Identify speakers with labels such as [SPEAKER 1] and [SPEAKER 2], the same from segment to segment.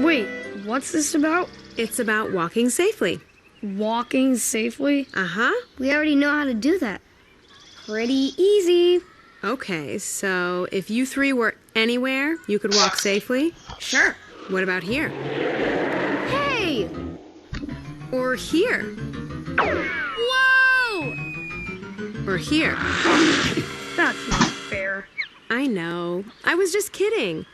[SPEAKER 1] Wait, what's this about?
[SPEAKER 2] It's about walking safely.
[SPEAKER 1] Walking safely?
[SPEAKER 2] Uh-huh.
[SPEAKER 3] We already know how to do that. Pretty easy.
[SPEAKER 2] Okay, so if you three were anywhere, you could walk safely?
[SPEAKER 3] Sure.
[SPEAKER 2] What about here?
[SPEAKER 3] Hey!
[SPEAKER 2] Or here?
[SPEAKER 3] Whoa!
[SPEAKER 2] Or here?
[SPEAKER 1] That's not fair.
[SPEAKER 2] I know. I was just kidding.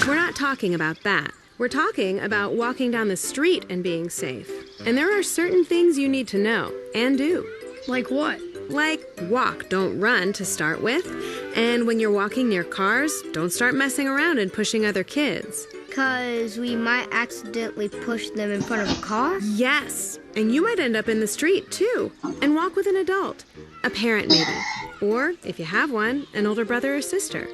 [SPEAKER 2] We're not talking about that. We're talking about walking down the street and being safe. And there are certain things you need to know and do.
[SPEAKER 1] Like what?
[SPEAKER 2] Like walk, don't run to start with. And when you're walking near cars, don't start messing around and pushing other kids.
[SPEAKER 3] 'Cause we might accidentally push them in front of a car?
[SPEAKER 2] Yes, and you might end up in the street too and walk with an adult, a parent maybe. Or, if you have one, an older brother or sister.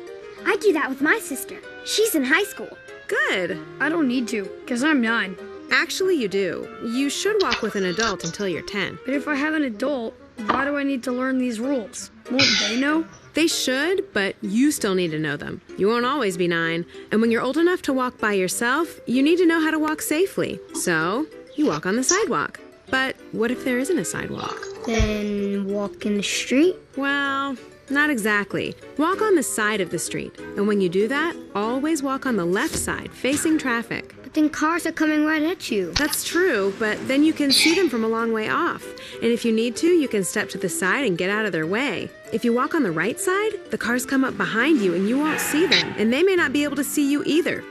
[SPEAKER 4] I do that with my sister. She's in high school.
[SPEAKER 2] Good.
[SPEAKER 1] I don't need to, because I'm 9.
[SPEAKER 2] Actually, you do. You should walk with an adult until you're 10.
[SPEAKER 1] But if I have an adult, why do I need to learn these rules? Won't they know?
[SPEAKER 2] They should, but you still need to know them. You won't always be 9. And when you're old enough to walk by yourself, you need to know how to walk safely. So, you walk on the sidewalk. But what if there isn't a sidewalk?
[SPEAKER 3] Then walk in the street?
[SPEAKER 2] Well, not exactly. Walk on the side of the street. And when you do that, always walk on the left side, facing traffic.
[SPEAKER 3] But then cars are coming right at you.
[SPEAKER 2] That's true, but then you can see them from a long way off. And if you need to, you can step to the side and get out of their way. If you walk on the right side, the cars come up behind you and you won't see them. And they may not be able to see you either.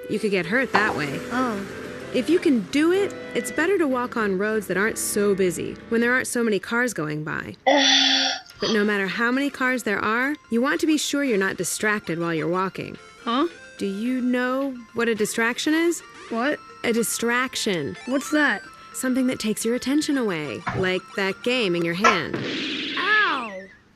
[SPEAKER 2] You could get hurt that way.
[SPEAKER 3] Oh.
[SPEAKER 2] If you can do it, it's better to walk on roads that aren't so busy, when there aren't so many cars going by. But no matter how many cars there are, you want to be sure you're not distracted while you're walking.
[SPEAKER 1] Huh?
[SPEAKER 2] Do you know what a distraction is?
[SPEAKER 1] What?
[SPEAKER 2] A distraction.
[SPEAKER 1] What's that?
[SPEAKER 2] Something that takes your attention away, like that game in your hand.
[SPEAKER 1] Ow!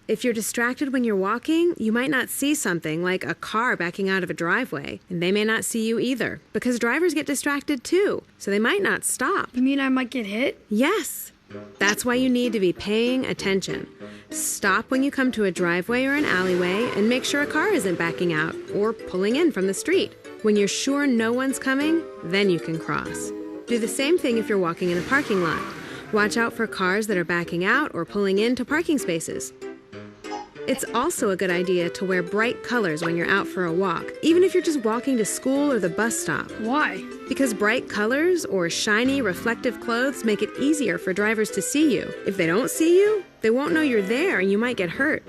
[SPEAKER 2] If you're distracted when you're walking, you might not see something like a car backing out of a driveway, and they may not see you either, because drivers get distracted too, so they might not stop.
[SPEAKER 1] You mean I might get hit?
[SPEAKER 2] Yes. That's why you need to be paying attention. Stop when you come to a driveway or an alleyway and make sure a car isn't backing out or pulling in from the street. When you're sure no one's coming, then you can cross. Do the same thing if you're walking in a parking lot. Watch out for cars that are backing out or pulling into parking spaces. It's also a good idea to wear bright colors when you're out for a walk, even if you're just walking to school or the bus stop.
[SPEAKER 1] Why?
[SPEAKER 2] Because bright colors or shiny, reflective clothes make it easier for drivers to see you. If they don't see you, they won't know you're there and you might get hurt.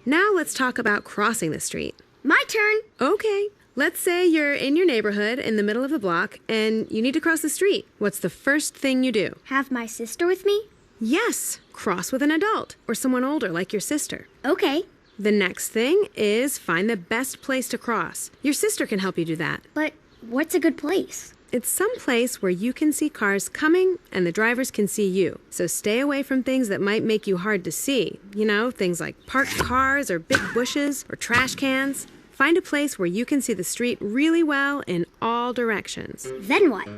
[SPEAKER 2] Now let's talk about crossing the street.
[SPEAKER 4] My turn.
[SPEAKER 2] Okay. Let's say you're in your neighborhood in the middle of the block and you need to cross the street. What's the first thing you do?
[SPEAKER 4] Have my sister with me?
[SPEAKER 2] Yes, cross with an adult or someone older like your sister.
[SPEAKER 4] Okay.
[SPEAKER 2] The next thing is find the best place to cross. Your sister can help you do that.
[SPEAKER 4] But what's a good place?
[SPEAKER 2] It's some place where you can see cars coming and the drivers can see you. So stay away from things that might make you hard to see. You know, things like parked cars or big bushes or trash cans. Find a place where you can see the street really well in all directions.
[SPEAKER 4] Then what?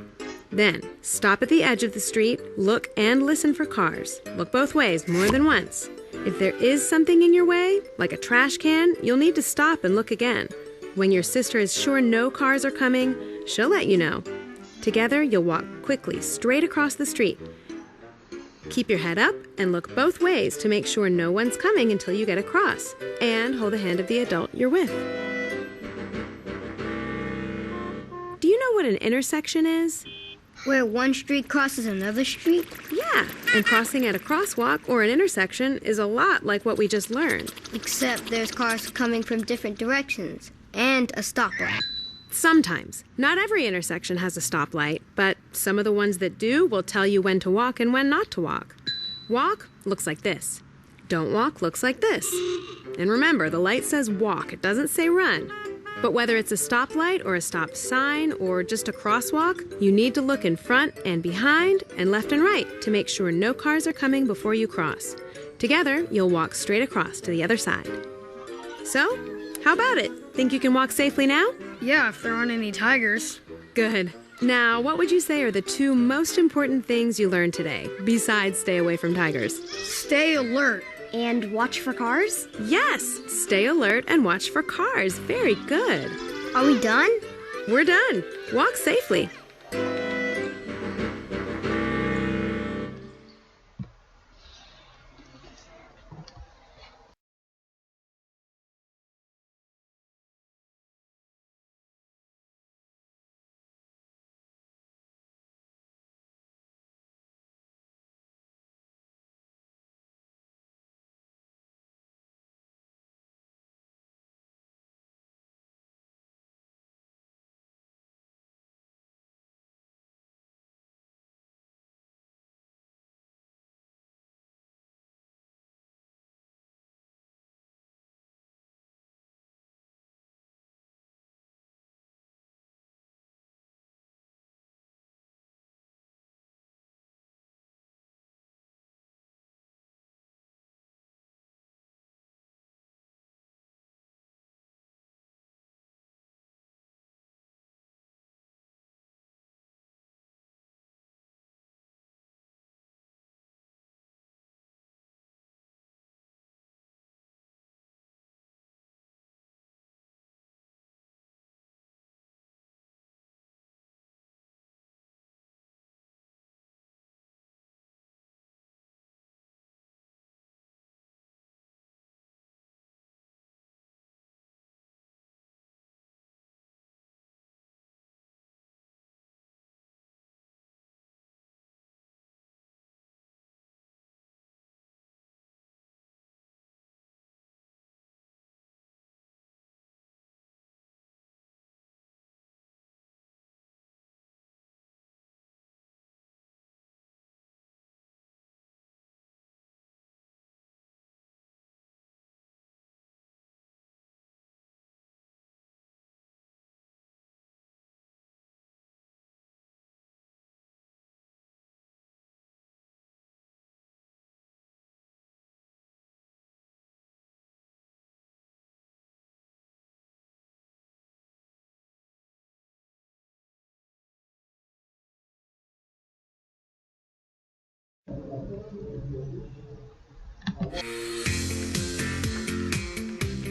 [SPEAKER 2] Then, stop at the edge of the street, look and listen for cars. Look both ways more than once. If there is something in your way, like a trash can, you'll need to stop and look again. When your sister is sure no cars are coming, she'll let you know. Together, you'll walk quickly straight across the street. Keep your head up and look both ways to make sure no one's coming until you get across. And hold the hand of the adult you're with. Do you know what an intersection is?
[SPEAKER 3] Where one street crosses another street?
[SPEAKER 2] Yeah, and crossing at a crosswalk or an intersection is a lot like what we just learned.
[SPEAKER 3] Except there's cars coming from different directions. And a stoplight.
[SPEAKER 2] Sometimes. Not every intersection has a stoplight, but some of the ones that do will tell you when to walk and when not to walk. Walk looks like this. Don't walk looks like this. And remember, the light says walk, it doesn't say run. But whether it's a stoplight or a stop sign or just a crosswalk, you need to look in front and behind and left and right to make sure no cars are coming before you cross. Together, you'll walk straight across to the other side. So, how about it? Think you can walk safely now?
[SPEAKER 1] Yeah, if there aren't any tigers.
[SPEAKER 2] Good. Now, what would you say are the 2 most important things you learned today, besides stay away from tigers?
[SPEAKER 1] Stay alert.
[SPEAKER 4] And watch for cars?
[SPEAKER 2] Yes, stay alert and watch for cars. Very good.
[SPEAKER 3] Are we done?
[SPEAKER 2] We're done. Walk safely.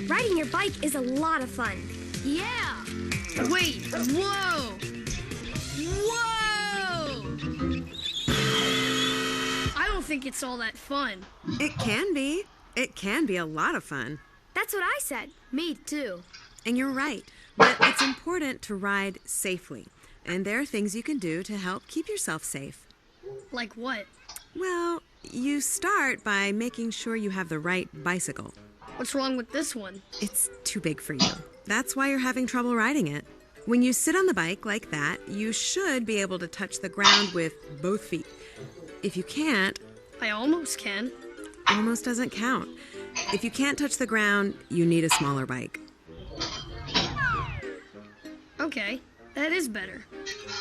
[SPEAKER 4] Riding your bike is a lot of fun.
[SPEAKER 1] Yeah! Wait, whoa! Whoa! I don't think it's all that fun.
[SPEAKER 2] It can be. It can be a lot of fun.
[SPEAKER 4] That's what I said.
[SPEAKER 3] Me too.
[SPEAKER 2] And you're right. But it's important to ride safely. And there are things you can do to help keep yourself safe.
[SPEAKER 1] Like what?
[SPEAKER 2] Well, you start by making sure you have the right bicycle.
[SPEAKER 1] What's wrong with this one?
[SPEAKER 2] It's too big for you. That's why you're having trouble riding it. When you sit on the bike like that, you should be able to touch the ground with both feet. If you can't,
[SPEAKER 1] I almost can.
[SPEAKER 2] almost doesn't count. If you can't touch the ground, you need a smaller bike.
[SPEAKER 1] Okay, that is better.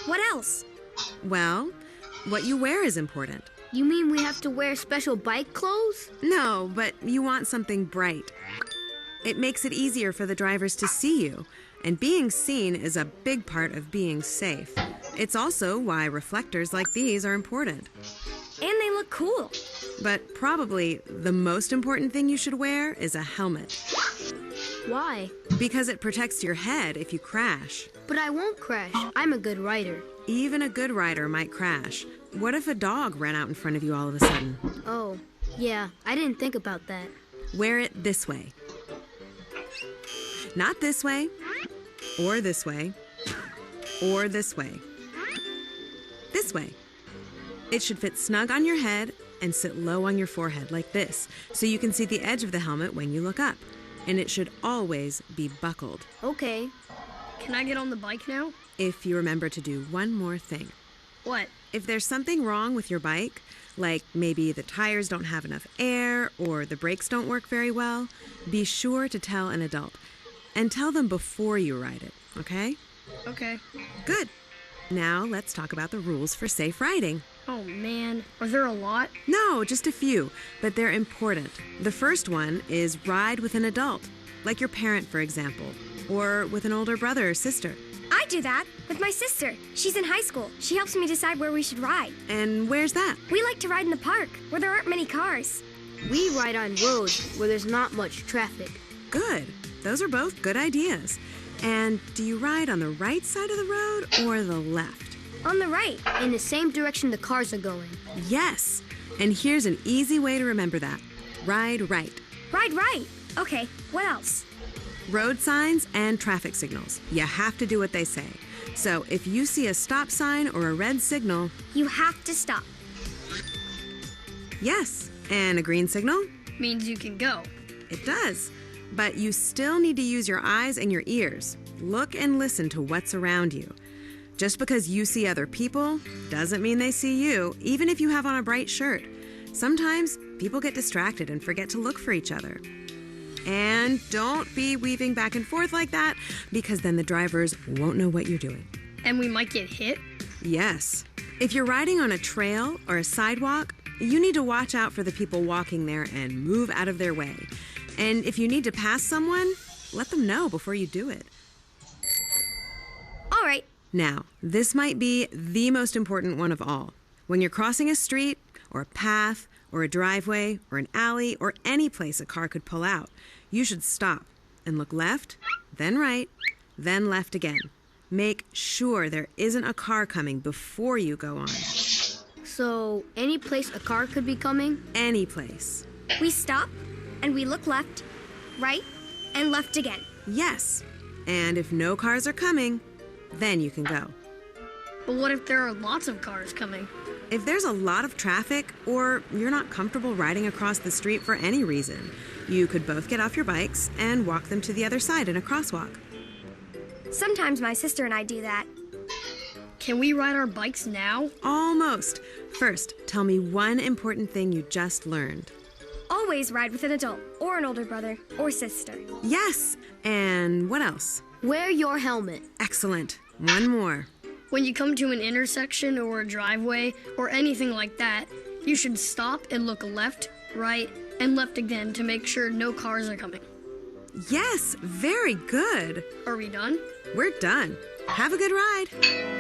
[SPEAKER 4] What else?
[SPEAKER 2] Well, what you wear is important.
[SPEAKER 3] You mean we have to wear special bike clothes?
[SPEAKER 2] No, but you want something bright. It makes it easier for the drivers to see you, and being seen is a big part of being safe. It's also why reflectors like these are important.
[SPEAKER 4] And they look cool.
[SPEAKER 2] But probably the most important thing you should wear is a helmet,
[SPEAKER 3] Why?
[SPEAKER 2] because it protects your head if you crash.
[SPEAKER 3] But I won't crash. I'm a good rider.
[SPEAKER 2] Even a good rider might crash. What if a dog ran out in front of you all of a sudden?
[SPEAKER 3] Oh, yeah, I didn't think about that.
[SPEAKER 2] Wear it this way. Not this way, or this way, or this way. This way. It should fit snug on your head and sit low on your forehead like this, so you can see the edge of the helmet when you look up. And it should always be buckled.
[SPEAKER 3] Okay.
[SPEAKER 1] Can I get on the bike now?
[SPEAKER 2] If you remember to do one more thing.
[SPEAKER 1] What?
[SPEAKER 2] If there's something wrong with your bike, like maybe the tires don't have enough air or the brakes don't work very well, be sure to tell an adult. And tell them before you ride it, okay?
[SPEAKER 1] Okay.
[SPEAKER 2] Good. Now let's talk about the rules for safe riding.
[SPEAKER 1] Oh man, are there a lot?
[SPEAKER 2] No, just a few, but they're important. The first one is ride with an adult, like your parent, for example, or with an older brother or sister.
[SPEAKER 4] I do that with my sister. She's in high school. She helps me decide where we should ride.
[SPEAKER 2] And where's that?
[SPEAKER 4] We like to ride in the park, where there aren't many cars.
[SPEAKER 3] We ride on roads where there's not much traffic.
[SPEAKER 2] Good. Those are both good ideas. And do you ride on the right side of the road or the left?
[SPEAKER 3] On the right, in the same direction the cars are going.
[SPEAKER 2] Yes. And here's an easy way to remember that. Ride right.
[SPEAKER 4] Ride right. Okay, what else?
[SPEAKER 2] Road signs and traffic signals. You have to do what they say. So if you see a stop sign or a red signal,
[SPEAKER 4] You have to stop.
[SPEAKER 2] yes. And a green signal?
[SPEAKER 1] Means you can go.
[SPEAKER 2] It does. But you still need to use your eyes and your ears. Look and listen to what's around you. Just because you see other people doesn't mean they see you, even if you have on a bright shirt. Sometimes people get distracted and forget to look for each other. And don't be weaving back and forth like that, because then the drivers won't know what you're doing.
[SPEAKER 1] And we might get hit.
[SPEAKER 2] Yes. If you're riding on a trail or a sidewalk, you need to watch out for the people walking there and move out of their way. And if you need to pass someone, let them know before you do it.
[SPEAKER 4] All right.
[SPEAKER 2] Now, this might be the most important one of all. When you're crossing a street or a path or a driveway or an alley or any place a car could pull out, you should stop and look left, then right, then left again. Make sure there isn't a car coming before you go on.
[SPEAKER 3] So, any place a car could be coming?
[SPEAKER 2] Any place.
[SPEAKER 4] We stop and we look left, right, and left again.
[SPEAKER 2] Yes. And if no cars are coming, then you can go.
[SPEAKER 1] But what if there are lots of cars coming?
[SPEAKER 2] If there's a lot of traffic or you're not comfortable riding across the street for any reason, you could both get off your bikes and walk them to the other side in a crosswalk.
[SPEAKER 4] Sometimes my sister and I do that.
[SPEAKER 1] Can we ride our bikes now?
[SPEAKER 2] Almost. First, tell me one important thing you just learned.
[SPEAKER 4] Always ride with an adult or an older brother or sister.
[SPEAKER 2] Yes. And what else?
[SPEAKER 3] Wear your helmet.
[SPEAKER 2] Excellent. One more.
[SPEAKER 1] When you come to an intersection or a driveway or anything like that, you should stop and look left, right, and left again to make sure no cars are coming.
[SPEAKER 2] Yes, very good.
[SPEAKER 1] Are we done?
[SPEAKER 2] We're done. Have a good ride.